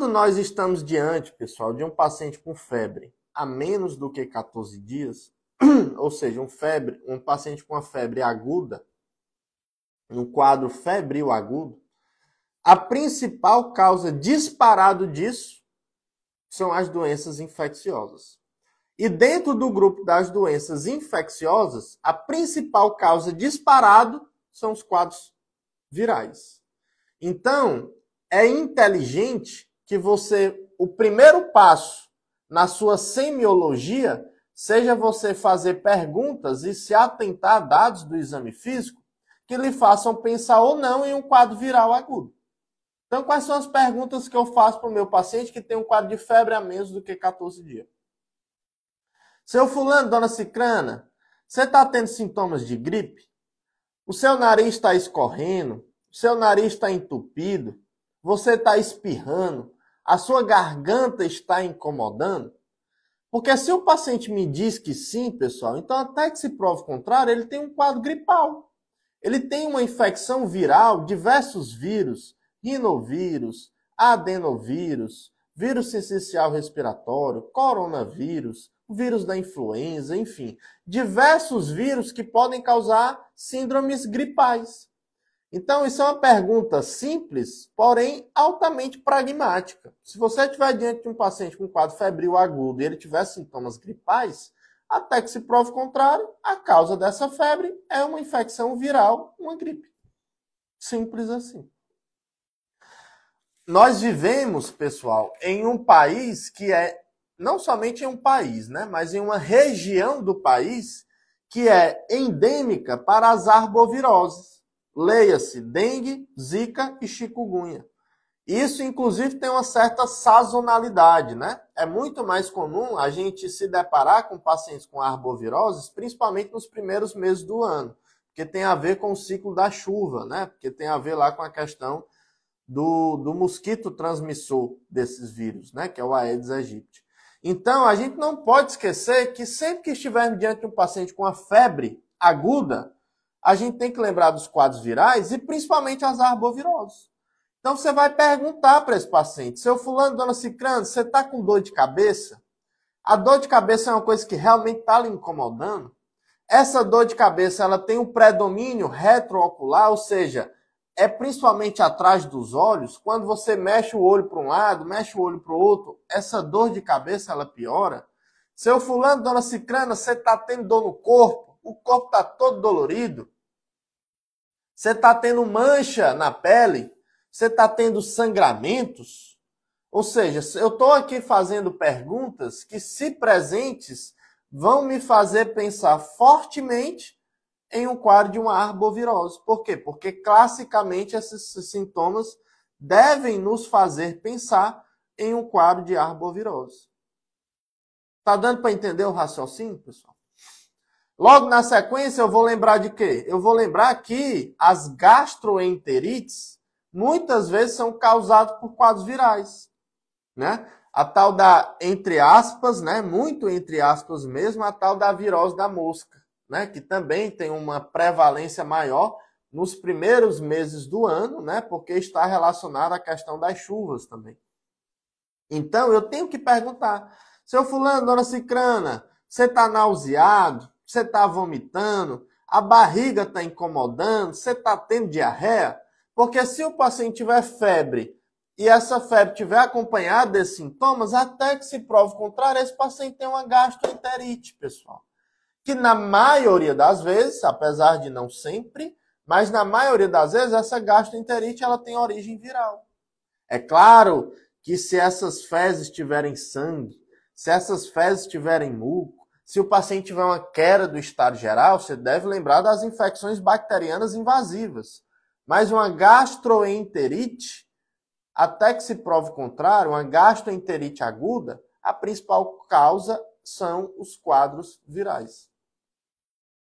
Quando nós estamos diante, pessoal, de um paciente com febre a menos do que 14 dias, ou seja, um paciente com a febre aguda, um quadro febril agudo, a principal causa disparado disso são as doenças infecciosas. E dentro do grupo das doenças infecciosas, a principal causa disparado são os quadros virais. Então, é inteligente que o primeiro passo na sua semiologia seja você fazer perguntas e se atentar a dados do exame físico que lhe façam pensar ou não em um quadro viral agudo. Então, quais são as perguntas que eu faço para o meu paciente que tem um quadro de febre a menos do que 14 dias? Seu fulano, dona Cicrana, você está tendo sintomas de gripe? O seu nariz está escorrendo? O seu nariz está entupido? Você está espirrando? A sua garganta está incomodando? Porque se o paciente me diz que sim, pessoal, então até que se prove o contrário, ele tem um quadro gripal. Ele tem uma infecção viral, diversos vírus, rinovírus, adenovírus, vírus sincicial respiratório, coronavírus, o vírus da influenza, enfim, diversos vírus que podem causar síndromes gripais. Então, isso é uma pergunta simples, porém altamente pragmática. Se você estiver diante de um paciente com quadro febril agudo e ele tiver sintomas gripais, até que se prove o contrário, a causa dessa febre é uma infecção viral, uma gripe. Simples assim. Nós vivemos, pessoal, em um país que não somente em um país, né, mas em uma região do país que é endêmica para as arboviroses. Leia-se dengue, zika e chikungunya. Isso, inclusive, tem uma certa sazonalidade, né? É muito mais comum a gente se deparar com pacientes com arboviroses, principalmente nos primeiros meses do ano, porque tem a ver com o ciclo da chuva, né? Porque tem a ver lá com a questão do mosquito transmissor desses vírus, né? Que é o Aedes aegypti. Então, a gente não pode esquecer que sempre que estivermos diante de um paciente com a febre aguda, a gente tem que lembrar dos quadros virais e principalmente as arboviroses. Então você vai perguntar para esse paciente, seu fulano, dona Cicrana, você está com dor de cabeça? A dor de cabeça é uma coisa que realmente está lhe incomodando? Essa dor de cabeça ela tem um predomínio retroocular, ou seja, é principalmente atrás dos olhos. Quando você mexe o olho para um lado, mexe o olho para o outro, essa dor de cabeça ela piora. Seu fulano, dona Cicrana, você está tendo dor no corpo? O corpo está todo dolorido? Você está tendo mancha na pele? Você está tendo sangramentos? Ou seja, eu estou aqui fazendo perguntas que, se presentes, vão me fazer pensar fortemente em um quadro de uma arbovirose. Por quê? Porque, classicamente, esses sintomas devem nos fazer pensar em um quadro de arbovirose. Está dando para entender o raciocínio, pessoal? Logo na sequência, eu vou lembrar de quê? Eu vou lembrar que as gastroenterites muitas vezes são causadas por quadros virais, né? A tal da, entre aspas, né? Muito entre aspas mesmo, a tal da virose da mosca, né? Que também tem uma prevalência maior nos primeiros meses do ano, né? Porque está relacionada à questão das chuvas também. Então, eu tenho que perguntar, seu fulano, dona Cicrana, você está nauseado? Você está vomitando? A barriga está incomodando? Você está tendo diarreia? Porque se o paciente tiver febre e essa febre tiver acompanhada desses sintomas, até que se prove o contrário, esse paciente tem uma gastroenterite, pessoal. Que na maioria das vezes, apesar de não sempre, mas na maioria das vezes essa gastroenterite ela tem origem viral. É claro que se essas fezes tiverem sangue, se essas fezes tiverem muco, se o paciente tiver uma queda do estado geral, você deve lembrar das infecções bacterianas invasivas. Mas uma gastroenterite, até que se prove o contrário, uma gastroenterite aguda, a principal causa são os quadros virais.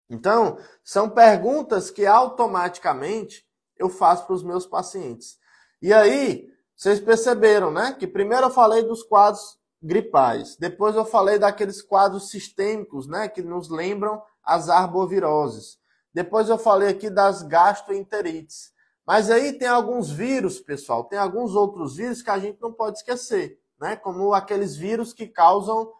Então, são perguntas que automaticamente eu faço para os meus pacientes. E aí, vocês perceberam, né? Que primeiro eu falei dos quadros gripais. Depois eu falei daqueles quadros sistêmicos, né, que nos lembram as arboviroses. Depois eu falei aqui das gastroenterites. Mas aí tem alguns vírus, pessoal, tem alguns outros vírus que a gente não pode esquecer, né? Como aqueles vírus que causam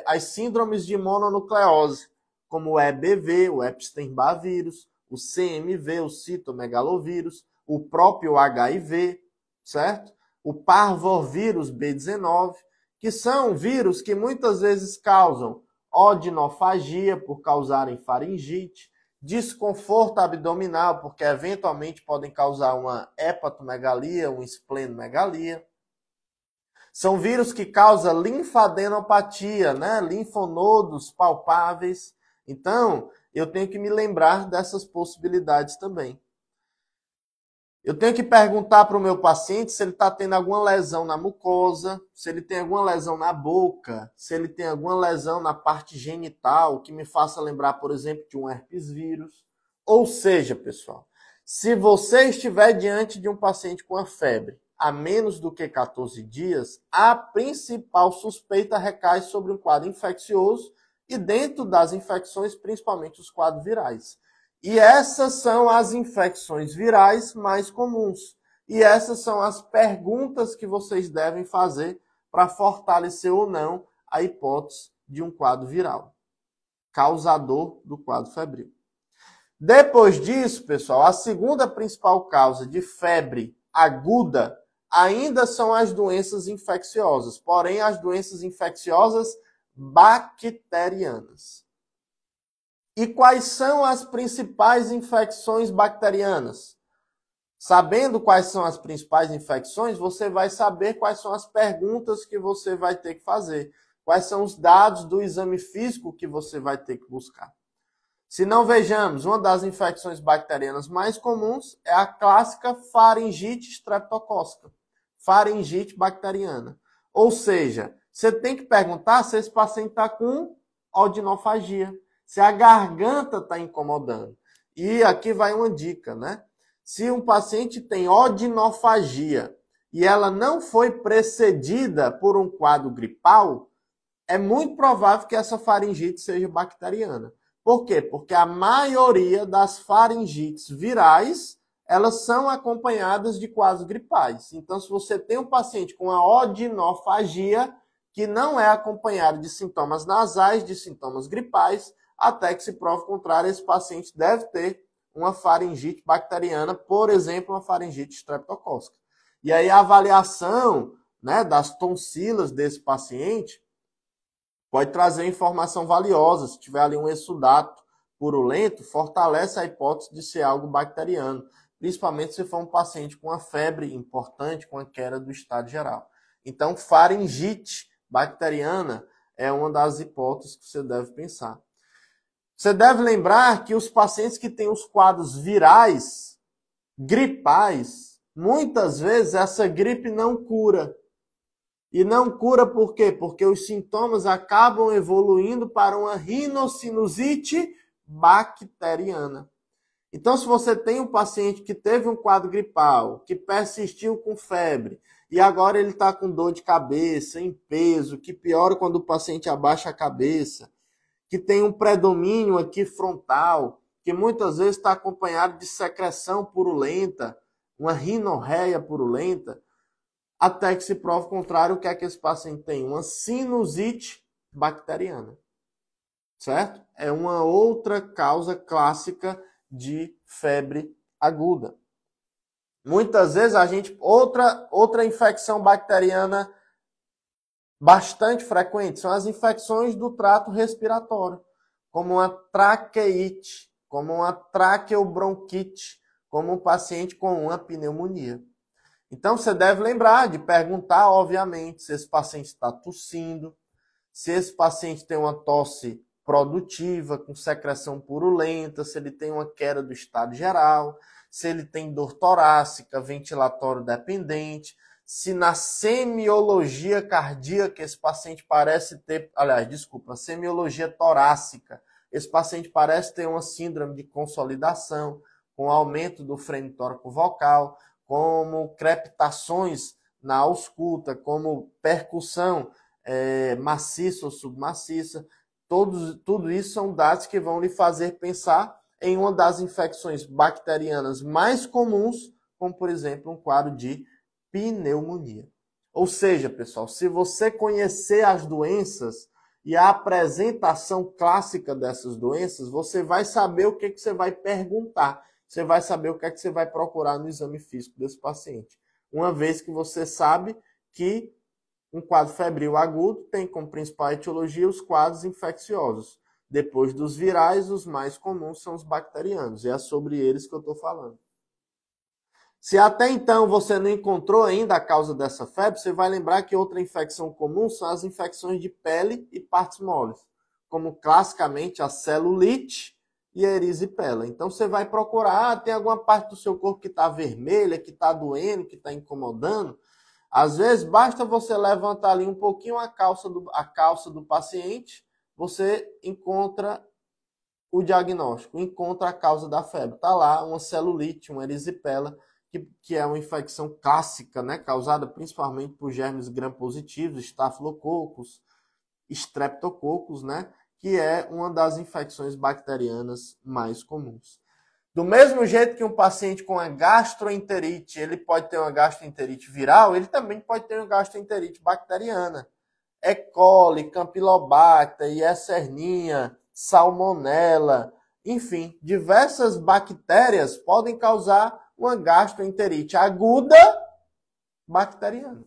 as síndromes de mononucleose, como o EBV, o Epstein-Barr vírus, o CMV, o citomegalovírus, o próprio HIV, certo? O parvovírus B19, que são vírus que muitas vezes causam odinofagia por causarem faringite, desconforto abdominal, porque eventualmente podem causar uma hepatomegalia, uma esplenomegalia. São vírus que causam linfadenopatia, né? Linfonodos palpáveis. Então, eu tenho que me lembrar dessas possibilidades também. Eu tenho que perguntar para o meu paciente se ele está tendo alguma lesão na mucosa, se ele tem alguma lesão na boca, se ele tem alguma lesão na parte genital, que me faça lembrar, por exemplo, de um herpes vírus. Ou seja, pessoal, se você estiver diante de um paciente com a febre a menos do que 14 dias, a principal suspeita recai sobre um quadro infeccioso e dentro das infecções, principalmente os quadros virais. E essas são as infecções virais mais comuns. E essas são as perguntas que vocês devem fazer para fortalecer ou não a hipótese de um quadro viral, causador do quadro febril. Depois disso, pessoal, a segunda principal causa de febre aguda ainda são as doenças infecciosas, porém as doenças infecciosas bacterianas. E quais são as principais infecções bacterianas? Sabendo quais são as principais infecções, você vai saber quais são as perguntas que você vai ter que fazer. Quais são os dados do exame físico que você vai ter que buscar. Se não vejamos, uma das infecções bacterianas mais comuns é a clássica faringite streptocócica. Faringite bacteriana. Ou seja, você tem que perguntar se esse paciente está com odinofagia. Se a garganta está incomodando. E aqui vai uma dica, né? Se um paciente tem odinofagia e ela não foi precedida por um quadro gripal, é muito provável que essa faringite seja bacteriana. Por quê? Porque a maioria das faringites virais, elas são acompanhadas de quadros gripais. Então, se você tem um paciente com a odinofagia, que não é acompanhado de sintomas nasais, de sintomas gripais, até que se prove o contrário, esse paciente deve ter uma faringite bacteriana, por exemplo, uma faringite streptocócica. E aí a avaliação, né, das tonsilas desse paciente pode trazer informação valiosa. Se tiver ali um exsudato purulento, fortalece a hipótese de ser algo bacteriano, principalmente se for um paciente com uma febre importante, com a queda do estado geral. Então, faringite bacteriana é uma das hipóteses que você deve pensar. Você deve lembrar que os pacientes que têm os quadros virais, gripais, muitas vezes essa gripe não cura. E não cura por quê? Porque os sintomas acabam evoluindo para uma rinocinusite bacteriana. Então, se você tem um paciente que teve um quadro gripal, que persistiu com febre, e agora ele está com dor de cabeça, em peso, que piora quando o paciente abaixa a cabeça, que tem um predomínio aqui frontal, que muitas vezes está acompanhado de secreção purulenta, uma rinorreia purulenta, até que se prove o contrário, o que é que esse paciente tem? Uma sinusite bacteriana, certo? É uma outra causa clássica de febre aguda. Muitas vezes outra infecção bacteriana bastante frequente são as infecções do trato respiratório, como uma traqueite, como uma traqueobronquite, como um paciente com uma pneumonia. Então você deve lembrar de perguntar, obviamente, se esse paciente está tossindo, se esse paciente tem uma tosse produtiva, com secreção purulenta, se ele tem uma queda do estado geral, se ele tem dor torácica, ventilatório dependente, se na semiologia cardíaca esse paciente parece ter, semiologia torácica, esse paciente parece ter uma síndrome de consolidação, com aumento do freno tóraco-vocal, como crepitações na ausculta, como percussão maciça ou submaciça. Tudo isso são dados que vão lhe fazer pensar em uma das infecções bacterianas mais comuns, como, por exemplo, um quadro de pneumonia. Ou seja, pessoal, se você conhecer as doenças e a apresentação clássica dessas doenças, você vai saber o que você vai perguntar. Você vai saber o que você vai procurar no exame físico desse paciente. Uma vez que você sabe que um quadro febril agudo tem como principal etiologia os quadros infecciosos. Depois dos virais, os mais comuns são os bacterianos. E é sobre eles que eu estou falando. Se até então você não encontrou ainda a causa dessa febre, você vai lembrar que outra infecção comum são as infecções de pele e partes moles, como classicamente a celulite e a erisipela. Então você vai procurar, tem alguma parte do seu corpo que está vermelha, que está doendo, que está incomodando. Às vezes basta você levantar ali um pouquinho a calça do paciente, você encontra o diagnóstico, encontra a causa da febre. Está lá uma celulite, uma erisipela, que é uma infecção clássica, né, causada principalmente por germes gram-positivos, estafilococcus, streptococcus, né, que é uma das infecções bacterianas mais comuns. Do mesmo jeito que um paciente com a gastroenterite, ele pode ter uma gastroenterite viral, ele também pode ter uma gastroenterite bacteriana. E. coli, Campylobacter, Yersinia, Salmonella, enfim, diversas bactérias podem causar uma gastroenterite aguda bacteriana.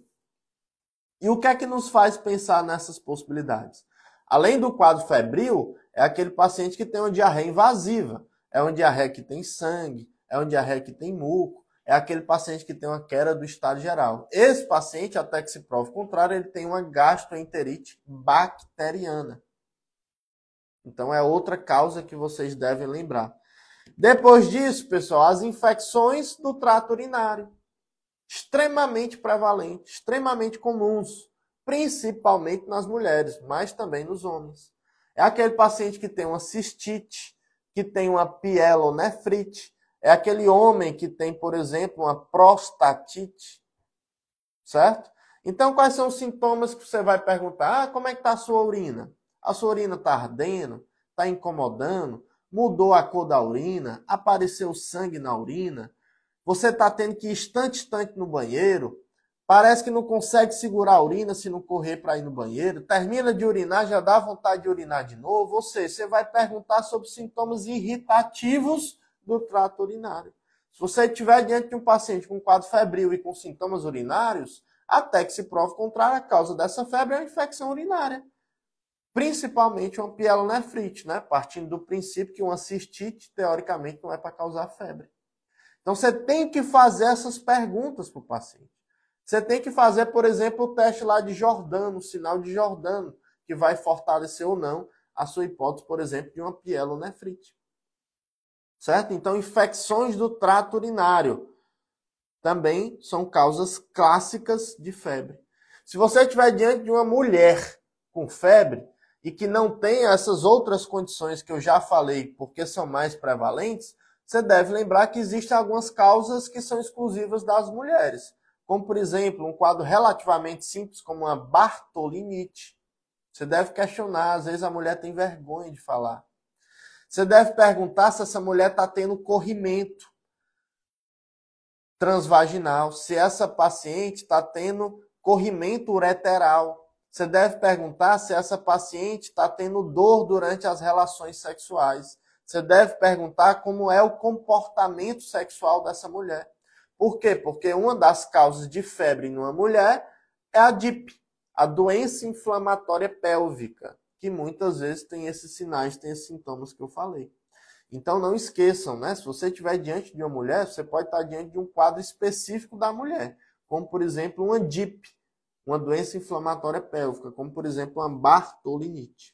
E o que é que nos faz pensar nessas possibilidades? Além do quadro febril, é aquele paciente que tem uma diarreia invasiva. É uma diarreia que tem sangue, é uma diarreia que tem muco, é aquele paciente que tem uma queda do estado geral. Esse paciente, até que se prove o contrário, ele tem uma gastroenterite bacteriana. Então é outra causa que vocês devem lembrar. Depois disso, pessoal, as infecções do trato urinário. Extremamente prevalentes, extremamente comuns, principalmente nas mulheres, mas também nos homens. É aquele paciente que tem uma cistite, que tem uma pielonefrite, é aquele homem que tem, por exemplo, uma prostatite, certo? Então, quais são os sintomas que você vai perguntar? Ah, como é que está a sua urina? A sua urina está ardendo? Está incomodando? Mudou a cor da urina? Apareceu sangue na urina? Você está tendo que ir instante no banheiro? Parece que não consegue segurar a urina se não correr para ir no banheiro. Termina de urinar, já dá vontade de urinar de novo. Ou seja, você vai perguntar sobre sintomas irritativos do trato urinário. Se você estiver diante de um paciente com quadro febril e com sintomas urinários, até que se prove o contrário, a causa dessa febre é a infecção urinária. Principalmente uma pielonefrite, né? Partindo do princípio que uma cistite, teoricamente, não é para causar febre. Então, você tem que fazer essas perguntas para o paciente. Você tem que fazer, por exemplo, o teste lá de Jordano, o sinal de Jordano, que vai fortalecer ou não a sua hipótese, por exemplo, de uma pielonefrite. Certo? Então, infecções do trato urinário também são causas clássicas de febre. Se você estiver diante de uma mulher com febre e que não tem essas outras condições que eu já falei, porque são mais prevalentes, você deve lembrar que existem algumas causas que são exclusivas das mulheres. Como, por exemplo, um quadro relativamente simples como uma bartolinite. Você deve questionar, às vezes a mulher tem vergonha de falar. Você deve perguntar se essa mulher está tendo corrimento transvaginal, se essa paciente está tendo corrimento ureteral. Você deve perguntar se essa paciente está tendo dor durante as relações sexuais. Você deve perguntar como é o comportamento sexual dessa mulher. Por quê? Porque uma das causas de febre numa mulher é a DIP, a doença inflamatória pélvica, que muitas vezes tem esses sinais, tem esses sintomas que eu falei. Então não esqueçam, né? Se você estiver diante de uma mulher, você pode estar diante de um quadro específico da mulher, como por exemplo uma DIP, uma doença inflamatória pélvica, como por exemplo uma bartolinite.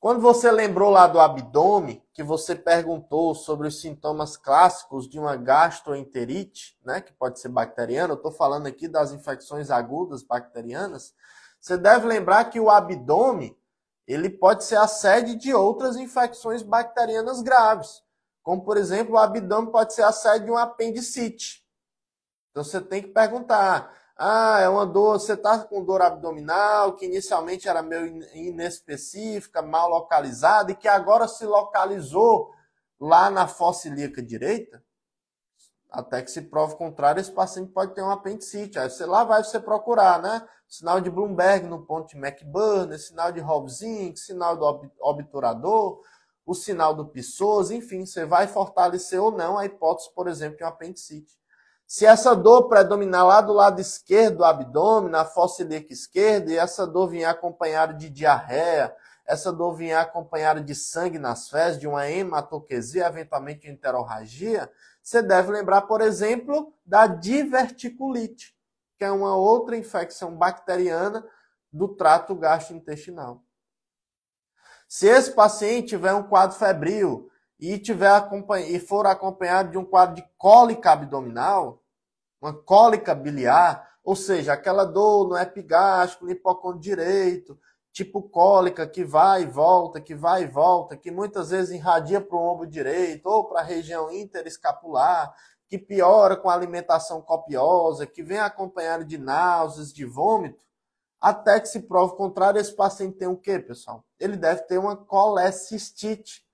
Quando você lembrou lá do abdômen, que você perguntou sobre os sintomas clássicos de uma gastroenterite, né, que pode ser bacteriana, eu estou falando aqui das infecções agudas bacterianas, você deve lembrar que o abdômen ele pode ser a sede de outras infecções bacterianas graves, como por exemplo o abdômen pode ser a sede de uma apendicite. Então você tem que perguntar, é uma dor, você está com dor abdominal, que inicialmente era meio inespecífica, mal localizada, e que agora se localizou lá na fossa ilíaca direita, até que se prove o contrário, esse paciente pode ter um apendicite. Aí lá vai você procurar, né? Sinal de Bloomberg no ponto de McBurney, sinal de Hobsink, sinal do obturador, o sinal do Pissoso, enfim, você vai fortalecer ou não a hipótese, por exemplo, de um apendicite. Se essa dor predominar lá do lado esquerdo do abdômen, na fossa ilíaca esquerda, e essa dor vier acompanhada de diarreia, essa dor vier acompanhada de sangue nas fezes, de uma hematoquesia, eventualmente de enterorragia, você deve lembrar, por exemplo, da diverticulite, que é uma outra infecção bacteriana do trato gastrointestinal. Se esse paciente tiver um quadro febril e for acompanhado de um quadro de cólica abdominal, uma cólica biliar, ou seja, aquela dor no epigástrico, no hipocôndrio direito, tipo cólica que vai e volta, que muitas vezes irradia para o ombro direito ou para a região interescapular, que piora com a alimentação copiosa, que vem acompanhado de náuseas, de vômito, até que se prove o contrário, esse paciente tem o quê, pessoal? Ele deve ter uma colecistite.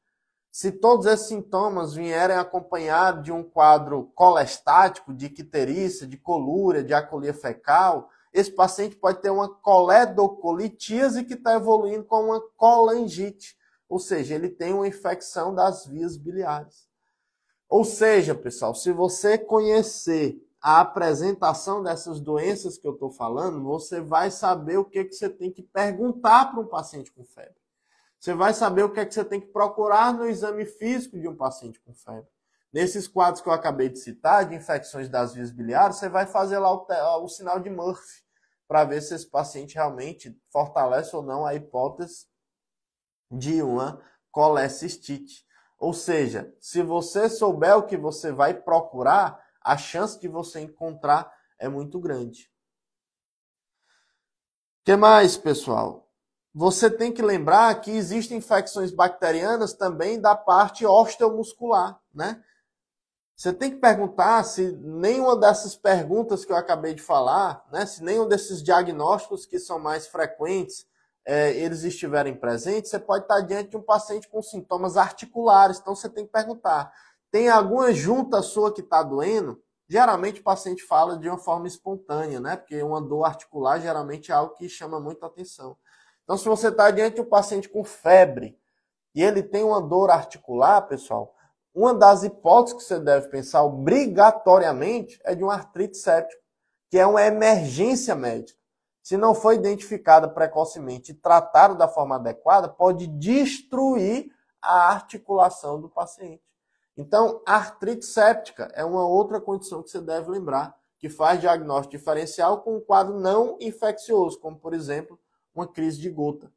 Se todos esses sintomas vierem acompanhados de um quadro colestático, de icterícia, de colúria, de acolia fecal, esse paciente pode ter uma coledocolitíase que está evoluindo com uma colangite, ou seja, ele tem uma infecção das vias biliares. Ou seja, pessoal, se você conhecer a apresentação dessas doenças que eu estou falando, você vai saber o que você tem que perguntar para um paciente com febre. Você vai saber o que você tem que procurar no exame físico de um paciente com febre. Nesses quadros que eu acabei de citar, de infecções das vias biliares, você vai fazer lá o sinal de Murphy, para ver se esse paciente realmente fortalece ou não a hipótese de uma colecistite. Ou seja, se você souber o que você vai procurar, a chance de você encontrar é muito grande. O que mais, pessoal? Você tem que lembrar que existem infecções bacterianas também da parte osteomuscular, né? Você tem que perguntar se nenhuma dessas perguntas que eu acabei de falar, né, se nenhum desses diagnósticos que são mais frequentes, eles estiverem presentes, você pode estar diante de um paciente com sintomas articulares. Então você tem que perguntar, tem alguma junta sua que está doendo? Geralmente o paciente fala de uma forma espontânea, né? Porque uma dor articular geralmente é algo que chama muita atenção. Então se você está diante de um paciente com febre e ele tem uma dor articular, pessoal, uma das hipóteses que você deve pensar obrigatoriamente é de uma artrite séptica, que é uma emergência médica. Se não for identificada precocemente e tratada da forma adequada, pode destruir a articulação do paciente. Então, a artrite séptica é uma outra condição que você deve lembrar, que faz diagnóstico diferencial com um quadro não infeccioso, como, por exemplo, uma crise de gota.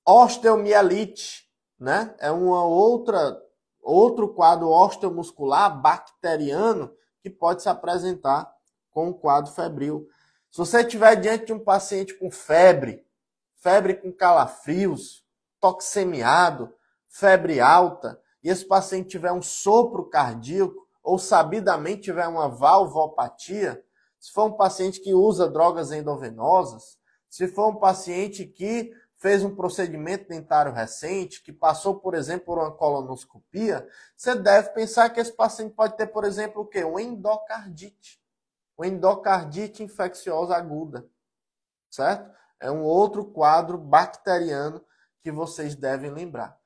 Osteomielite, né? É outro quadro osteomuscular bacteriano que pode se apresentar com um quadro febril. Se você estiver diante de um paciente com febre com calafrios, toxemiado, febre alta, e esse paciente tiver um sopro cardíaco ou sabidamente tiver uma valvopatia, se for um paciente que usa drogas endovenosas, se for um paciente que fez um procedimento dentário recente, que passou, por exemplo, por uma colonoscopia, você deve pensar que esse paciente pode ter, por exemplo, o quê? Uma endocardite. Uma endocardite infecciosa aguda, certo? É um outro quadro bacteriano que vocês devem lembrar.